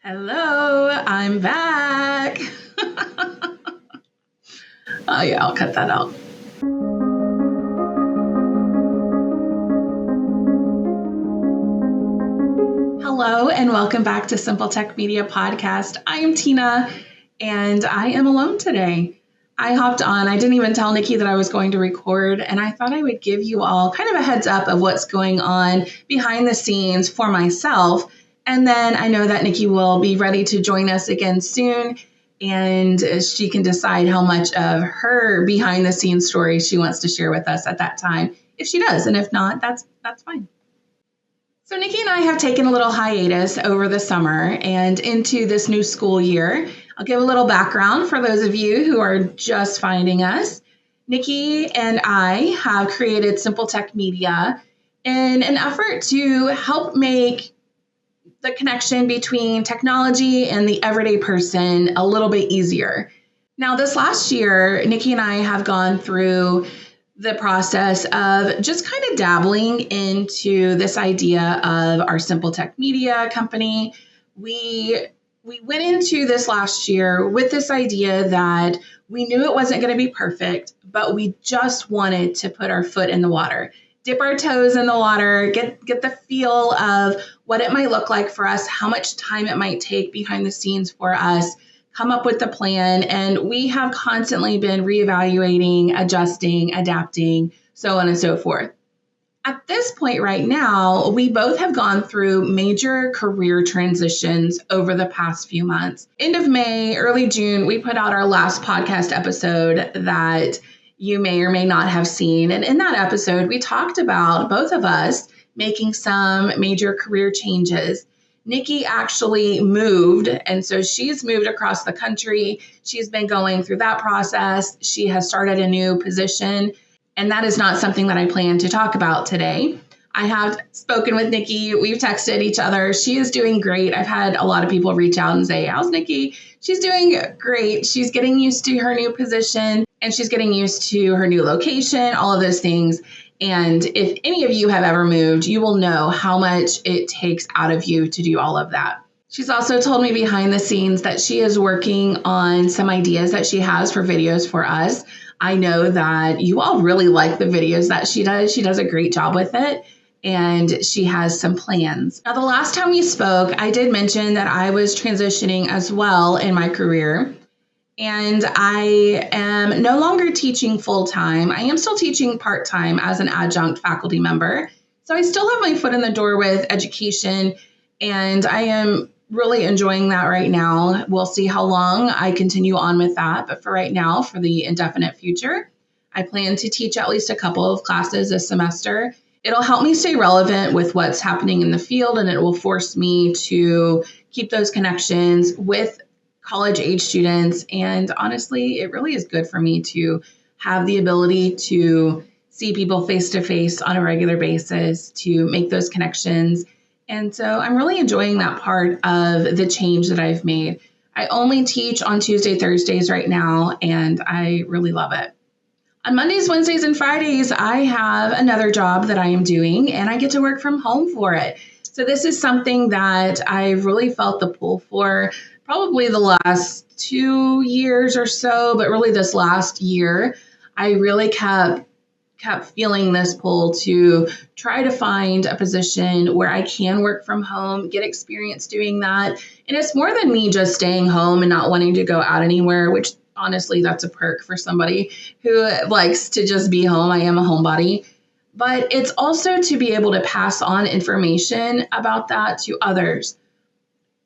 Hello, I'm back. Oh yeah, I'll cut that out. Hello and welcome back to Simple Tech Media Podcast. I am Tina and I am alone today. I hopped on. I didn't even tell Nikki that I was going to record, and I thought I would give you all kind of a heads up of what's going on behind the scenes for myself. And then I know that Nikki will be ready to join us again soon, and she can decide how much of her behind the scenes story she wants to share with us at that time, if she does. And if not, that's fine. So Nikki and I have taken a little hiatus over the summer and into this new school year. I'll give a little background for those of you who are just finding us. Nikki and I have created Simple Tech Media in an effort to help make the connection between technology and the everyday person a little bit easier. Now, this last year, Nikki and I have gone through the process of just kind of dabbling into this idea of our Simple Tech Media company. We went into this last year with this idea that we knew it wasn't going to be perfect, but we just wanted to put our foot in the water, dip our toes in the water, get the feel of what it might look like for us, how much time it might take behind the scenes for us, come up with the plan. And we have constantly been reevaluating, adjusting, adapting, so on and so forth. At this point right now, we both have gone through major career transitions over the past few months. End of May, early June, we put out our last podcast episode that you may or may not have seen. And in that episode, we talked about both of us making some major career changes. Nikki actually moved, and so she's moved across the country. She's been going through that process. She has started a new position, and that is not something that I plan to talk about today. I have spoken with Nikki. We've texted each other. She is doing great. I've had a lot of people reach out and say, "How's Nikki?" She's doing great. She's getting used to her new position, and she's getting used to her new location, all of those things. And if any of you have ever moved, you will know how much it takes out of you to do all of that. She's also told me behind the scenes that she is working on some ideas that she has for videos for us. I know that you all really like the videos that she does. She does a great job with it, and she has some plans. Now, the last time we spoke, I did mention that I was transitioning as well in my career. And I am no longer teaching full-time. I am still teaching part-time as an adjunct faculty member. So I still have my foot in the door with education, and I am really enjoying that right now. We'll see how long I continue on with that. But for right now, for the indefinite future, I plan to teach at least a couple of classes a semester. It'll help me stay relevant with what's happening in the field, and it will force me to keep those connections with college age students. And honestly, it really is good for me to have the ability to see people face to face on a regular basis, to make those connections. And so I'm really enjoying that part of the change that I've made. I only teach on Tuesday, Thursdays right now, and I really love it. On Mondays, Wednesdays, and Fridays, I have another job that I am doing, and I get to work from home for it. So this is something that I've really felt the pull for probably the last 2 years or so, but really this last year, I really kept feeling this pull to try to find a position where I can work from home, get experience doing that. And it's more than me just staying home and not wanting to go out anywhere, which honestly, that's a perk for somebody who likes to just be home. I am a homebody. But it's also to be able to pass on information about that to others.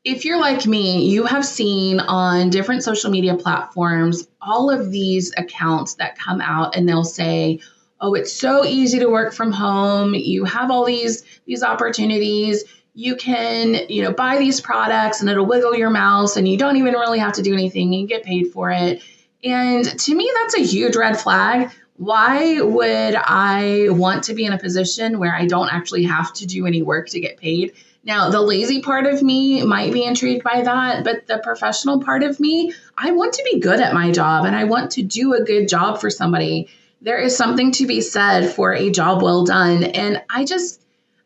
If you're like me, you have seen on different social media platforms all of these accounts that come out and they'll say, "Oh, it's so easy to work from home. You have all these opportunities. You can, buy these products and it'll wiggle your mouse and you don't even really have to do anything. You get paid for it." And to me, that's a huge red flag. Why would I want to be in a position where I don't actually have to do any work to get paid? Now, the lazy part of me might be intrigued by that, but the professional part of me, I want to be good at my job and I want to do a good job for somebody. There is something to be said for a job well done. And I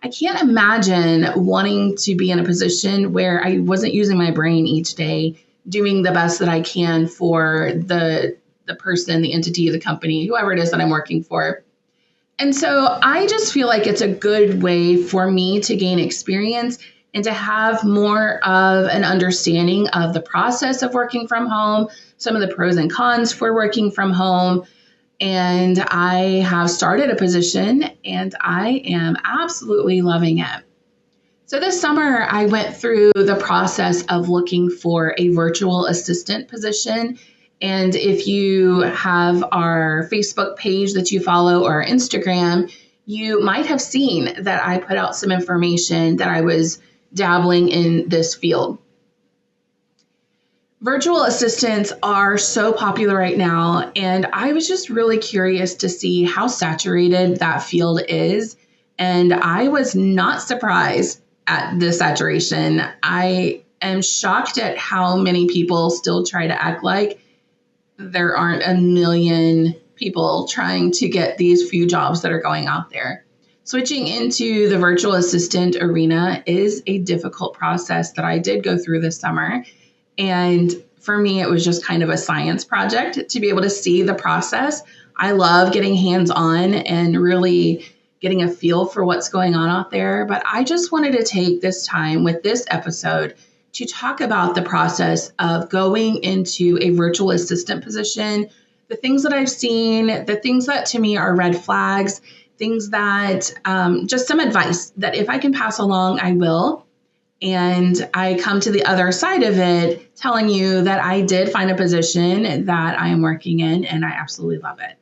I can't imagine wanting to be in a position where I wasn't using my brain each day, doing the best that I can for the person, the entity, the company, whoever it is that I'm working for. And so I just feel like it's a good way for me to gain experience and to have more of an understanding of the process of working from home, some of the pros and cons for working from home. And I have started a position and I am absolutely loving it. So this summer, I went through the process of looking for a virtual assistant position. And if you have our Facebook page that you follow or Instagram, you might have seen that I put out some information that I was dabbling in this field. Virtual assistants are so popular right now, and I was just really curious to see how saturated that field is. And I was not surprised at the saturation. I am shocked at how many people still try to act like there aren't a million people trying to get these few jobs that are going out there. Switching into the virtual assistant arena is a difficult process that I did go through this summer. And for me, it was just kind of a science project to be able to see the process. I love getting hands-on and really getting a feel for what's going on out there. But I just wanted to take this time with this episode to talk about the process of going into a virtual assistant position, the things that I've seen, the things that to me are red flags, things that just some advice that if I can pass along, I will. And I come to the other side of it telling you that I did find a position that I am working in and I absolutely love it.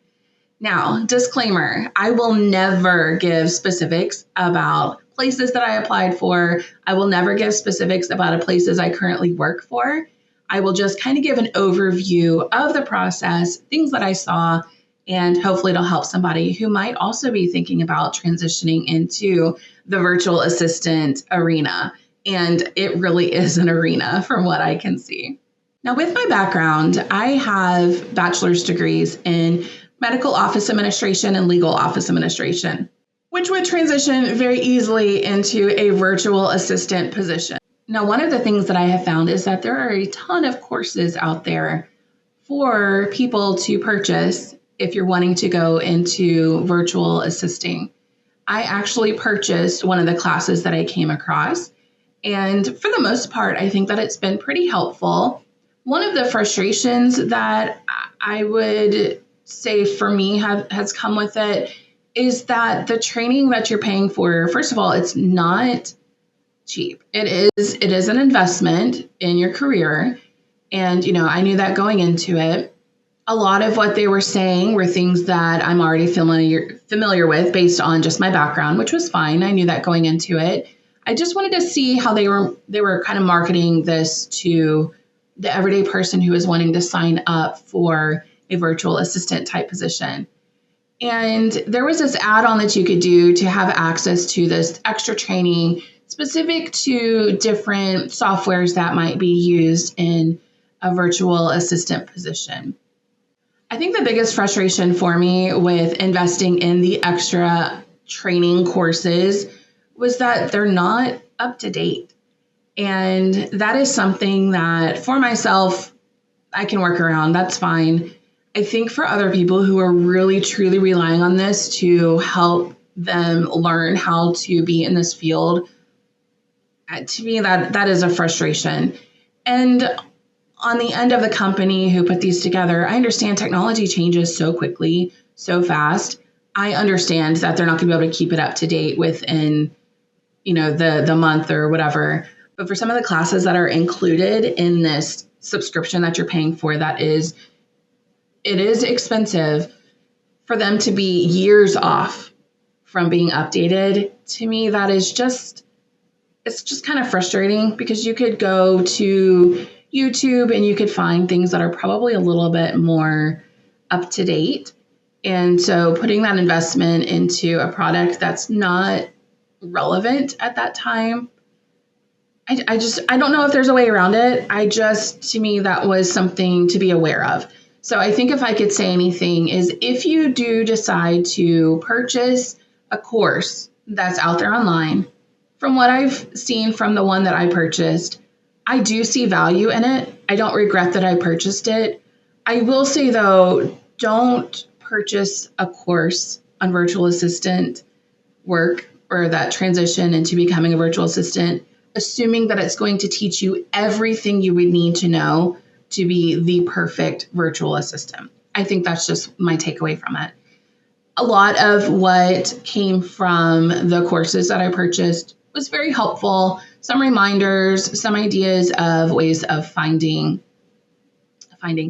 Now, disclaimer, I will never give specifics about places that I applied for. I will never give specifics about the places I currently work for. I will just kind of give an overview of the process, things that I saw, and hopefully it'll help somebody who might also be thinking about transitioning into the virtual assistant arena. And it really is an arena from what I can see. Now, with my background, I have bachelor's degrees in medical office administration and legal office administration, which would transition very easily into a virtual assistant position. Now, one of the things that I have found is that there are a ton of courses out there for people to purchase if you're wanting to go into virtual assisting. I actually purchased one of the classes that I came across. And for the most part, I think that it's been pretty helpful. One of the frustrations that I would say for me has come with it is that the training that you're paying for, first of all, it's not cheap. It is an investment in your career. And, I knew that going into it. A lot of what they were saying were things that I'm already familiar with based on just my background, which was fine. I knew that going into it. I just wanted to see how they were kind of marketing this to the everyday person who is wanting to sign up for a virtual assistant type position. And there was this add-on that you could do to have access to this extra training specific to different softwares that might be used in a virtual assistant position. I think the biggest frustration for me with investing in the extra training courses was that they're not up to date. And that is something that for myself, I can work around. That's fine. I think for other people who are really, truly relying on this to help them learn how to be in this field, to me, that is a frustration. And on the end of the company who put these together, I understand technology changes so quickly, so fast. I understand that they're not going to be able to keep it up to date within the month or whatever. But for some of the classes that are included in this subscription that you're paying for, it is expensive for them to be years off from being updated. To me, it's just kind of frustrating because you could go to YouTube and you could find things that are probably a little bit more up to date. And so putting that investment into a product that's not relevant at that time, I don't know if there's a way around it. To me, that was something to be aware of. So I think if I could say anything is if you do decide to purchase a course that's out there online, from what I've seen from the one that I purchased, I do see value in it. I don't regret that I purchased it. I will say though, don't purchase a course on virtual assistant work or that transition into becoming a virtual assistant, assuming that it's going to teach you everything you would need to know to be the perfect virtual assistant. I think that's just my takeaway from it. A lot of what came from the courses that I purchased was very helpful. Some reminders, some ideas of ways of finding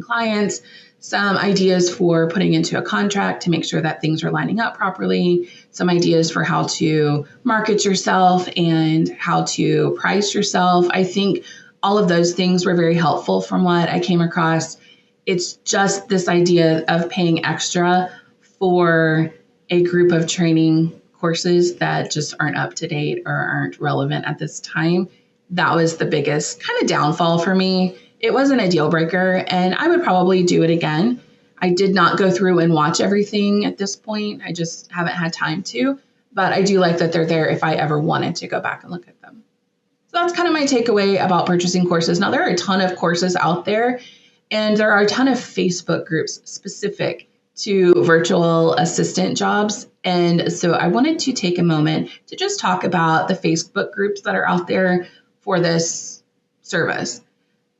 clients, some ideas for putting into a contract to make sure that things are lining up properly, some ideas for how to market yourself and how to price yourself. I think all of those things were very helpful from what I came across. It's just this idea of paying extra for a group of training courses that just aren't up to date or aren't relevant at this time. That was the biggest kind of downfall for me. It wasn't a deal breaker, and I would probably do it again. I did not go through and watch everything at this point. I just haven't had time to, but I do like that they're there if I ever wanted to go back and look at them. So that's kind of my takeaway about purchasing courses. Now, there are a ton of courses out there, and there are a ton of Facebook groups specific to virtual assistant jobs. And so I wanted to take a moment to just talk about the Facebook groups that are out there for this service.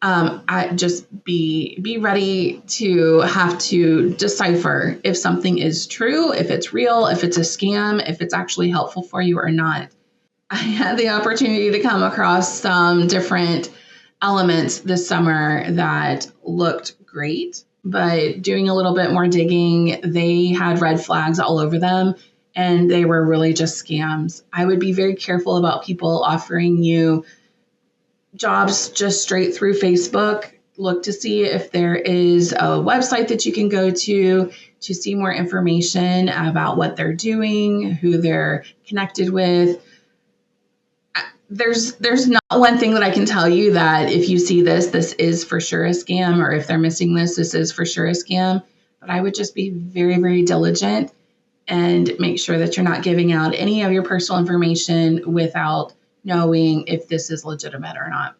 I just be ready to have to decipher if something is true, if it's real, if it's a scam, if it's actually helpful for you or not. I had the opportunity to come across some different elements this summer that looked great, but doing a little bit more digging, they had red flags all over them, and they were really just scams. I would be very careful about people offering you jobs just straight through Facebook. Look to see if there is a website that you can go to see more information about what they're doing, who they're connected with. There's not one thing that I can tell you that if you see this is for sure a scam, or if they're missing this is for sure a scam. But I would just be very, very diligent and make sure that you're not giving out any of your personal information without knowing if this is legitimate or not.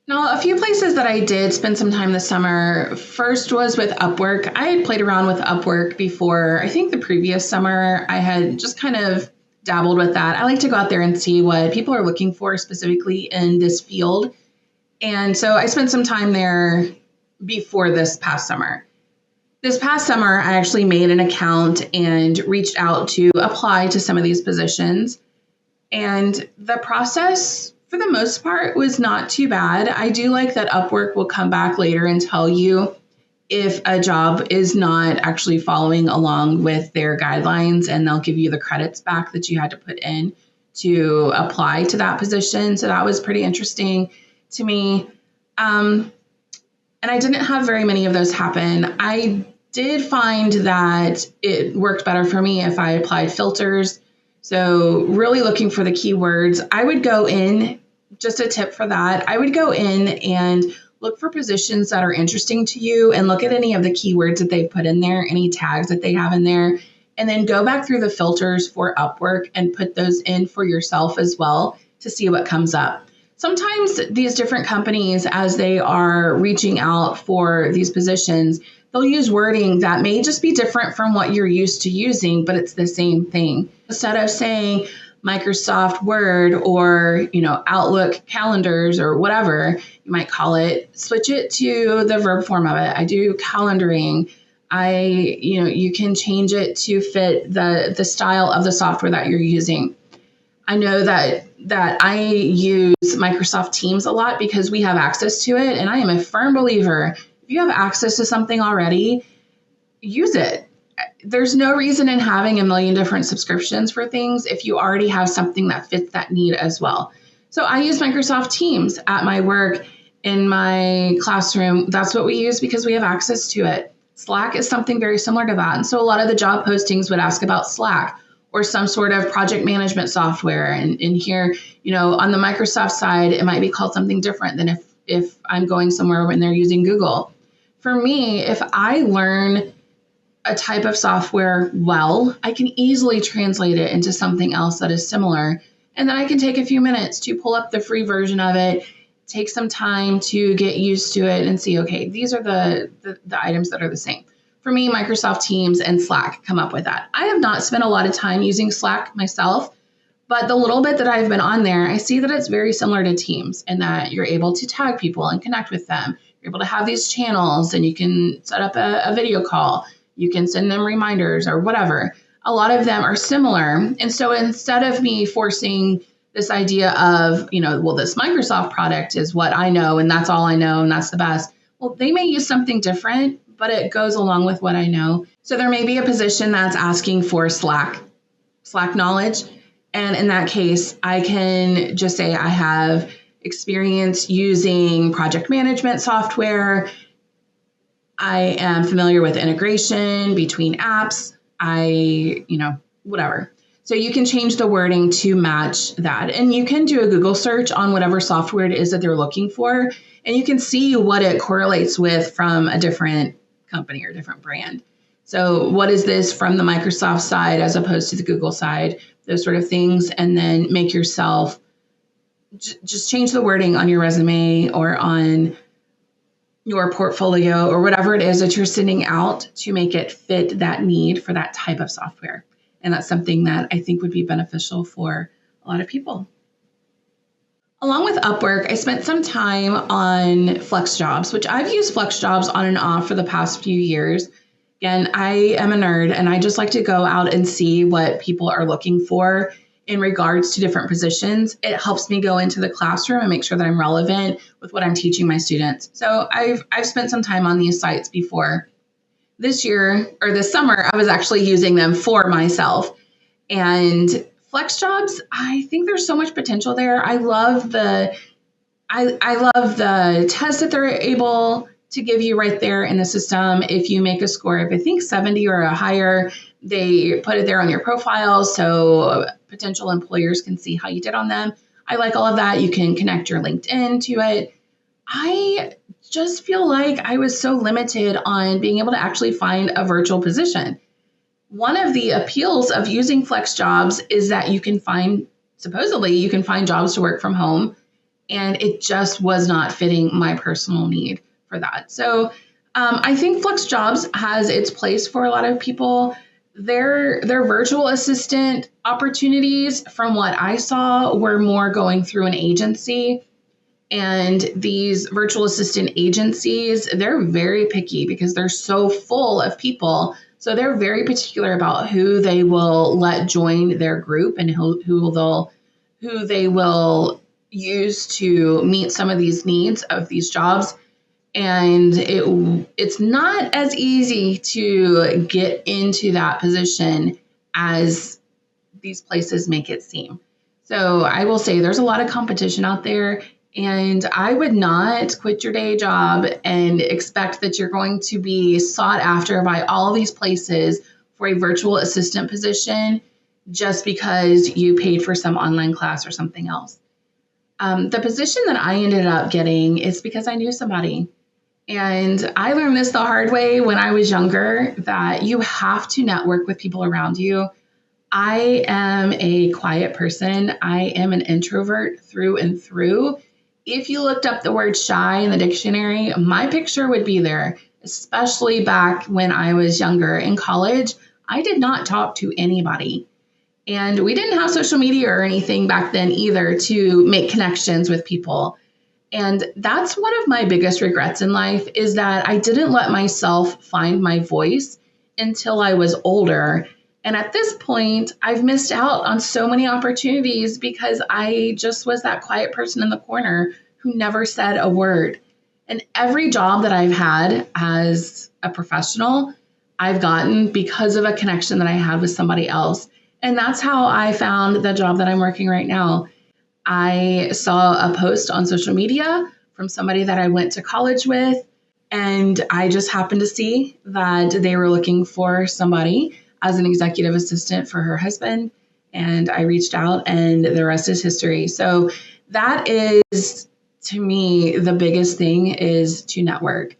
Now, a few places that I did spend some time this summer, first was with Upwork. I had played around with Upwork before. I think the previous summer I had just kind of dabbled with that. I like to go out there and see what people are looking for specifically in this field. And so I spent some time there before this past summer. This past summer, I actually made an account and reached out to apply to some of these positions. And the process, for the most part, was not too bad. I do like that Upwork will come back later and tell you if a job is not actually following along with their guidelines, and they'll give you the credits back that you had to put in to apply to that position. So that was pretty interesting to me. And I didn't have very many of those happen. I did find that it worked better for me if I applied filters. So really looking for the keywords. I would go in, just a tip for that, I would go in and look for positions that are interesting to you and look at any of the keywords that they've put in there, any tags that they have in there, and then go back through the filters for Upwork and put those in for yourself as well to see what comes up. Sometimes these different companies, as they are reaching out for these positions, they'll use wording that may just be different from what you're used to using, but it's the same thing. Instead of saying Microsoft Word or, Outlook calendars or whatever you might call it, switch it to the verb form of it. I do calendaring. You can change it to fit the style of the software that you're using. I know that I use Microsoft Teams a lot because we have access to it, and I am a firm believer, if you have access to something already, use it. There's no reason in having a million different subscriptions for things if you already have something that fits that need as well. So I use Microsoft Teams at my work, in my classroom. That's what we use because we have access to it. Slack is something very similar to that. And so a lot of the job postings would ask about Slack or some sort of project management software. And in here, on the Microsoft side, it might be called something different than if I'm going somewhere when they're using Google. For me, if I learn a type of software well, I can easily translate it into something else that is similar. And then I can take a few minutes to pull up the free version of it, take some time to get used to it and see, okay, these are the items that are the same. For me, Microsoft Teams and Slack come up with that. I have not spent a lot of time using Slack myself, but the little bit that I've been on there, I see that it's very similar to Teams in that you're able to tag people and connect with them. You're able to have these channels and you can set up a video call. You can send them reminders or whatever. A lot of them are similar. And so instead of me forcing this idea of, well, this Microsoft product is what I know and that's all I know and that's the best. Well, they may use something different, but it goes along with what I know. So there may be a position that's asking for Slack knowledge. And in that case, I can just say I have experience using project management software. I am familiar with integration between apps. Whatever. So you can change the wording to match that. And you can do a Google search on whatever software it is that they're looking for. And you can see what it correlates with from a different company or different brand. So what is this from the Microsoft side as opposed to the Google side, those sort of things, and then make yourself just change the wording on your resume or on your portfolio or whatever it is that you're sending out to make it fit that need for that type of software. And that's something that I think would be beneficial for a lot of people. Along with Upwork, I spent some time on FlexJobs, which I've used FlexJobs on and off for the past few years. Again, I am a nerd and I just like to go out and see what people are looking for in regards to different positions. It helps me go into the classroom and make sure that I'm relevant with what I'm teaching my students. So I've spent some time on these sites before. This year or this summer, I was actually using them for myself. And FlexJobs, I think there's so much potential there. I love the test that they're able to give you right there in the system. If you make a score of, I think 70 or higher, they put it there on your profile so potential employers can see how you did on them. I like all of that. You can connect your LinkedIn to it. I just feel like I was so limited on being able to actually find a virtual position. One of the appeals of using FlexJobs is that supposedly you can find jobs to work from home, and it just was not fitting my personal need for that. So I think FlexJobs has its place for a lot of people. Their virtual assistant opportunities, from what I saw, were more going through an agency. And these virtual assistant agencies, they're very picky because they're so full of people. So they're very particular about who they will let join their group and who they will use to meet some of these needs of these jobs. And it's not as easy to get into that position as these places make it seem. So I will say there's a lot of competition out there. And I would not quit your day job and expect that you're going to be sought after by all these places for a virtual assistant position just because you paid for some online class or something else. The position that I ended up getting is because I knew somebody. And I learned this the hard way when I was younger, that you have to network with people around you. I am a quiet person. I am an introvert through and through. If you looked up the word shy in the dictionary, my picture would be there, especially back when I was younger in college. I did not talk to anybody. And we didn't have social media or anything back then either to make connections with people. And that's one of my biggest regrets in life, is that I didn't let myself find my voice until I was older. And at this point, I've missed out on so many opportunities because I just was that quiet person in the corner who never said a word. And every job that I've had as a professional, I've gotten because of a connection that I had with somebody else. And that's how I found the job that I'm working right now. I saw a post on social media from somebody that I went to college with, and I just happened to see that they were looking for somebody as an executive assistant for her husband, and I reached out, and the rest is history. So that is, to me, the biggest thing is to network.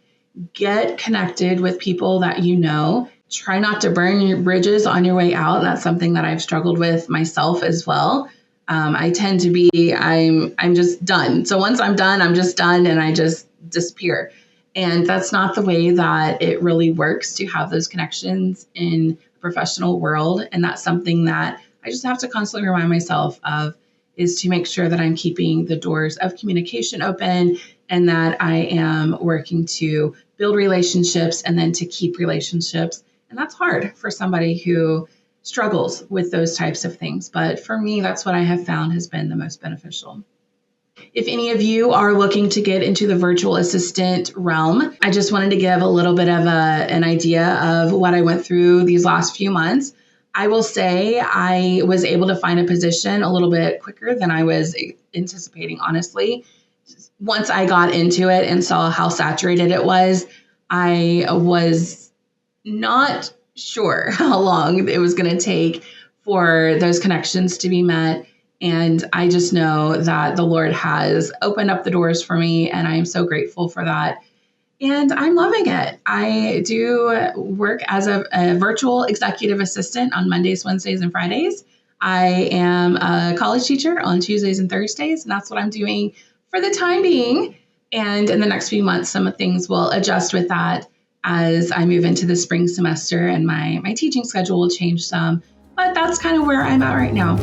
Get connected with people that you know. try not to burn your bridges on your way out. That's something that I've struggled with myself as well. I tend to be, I'm just done. So once I'm done, I'm just done and I just disappear. And that's not the way that it really works to have those connections in the professional world. And that's something that I just have to constantly remind myself of, is to make sure that I'm keeping the doors of communication open and that I am working to build relationships and then to keep relationships. And that's hard for somebody who struggles with those types of things. But for me, that's what I have found has been the most beneficial. If any of you are looking to get into the virtual assistant realm, I just wanted to give a little bit of an idea of what I went through these last few months. I will say I was able to find a position a little bit quicker than I was anticipating, honestly. Once I got into it and saw how saturated it was, I was not sure how long it was going to take for those connections to be met. And I just know that the Lord has opened up the doors for me, and I am so grateful for that. And I'm loving it. I do work as a virtual executive assistant on Mondays, Wednesdays, and Fridays. I am a college teacher on Tuesdays and Thursdays, and that's what I'm doing for the time being. And in the next few months, some things will adjust with that as I move into the spring semester, and my teaching schedule will change some. But that's kind of where I'm at right now.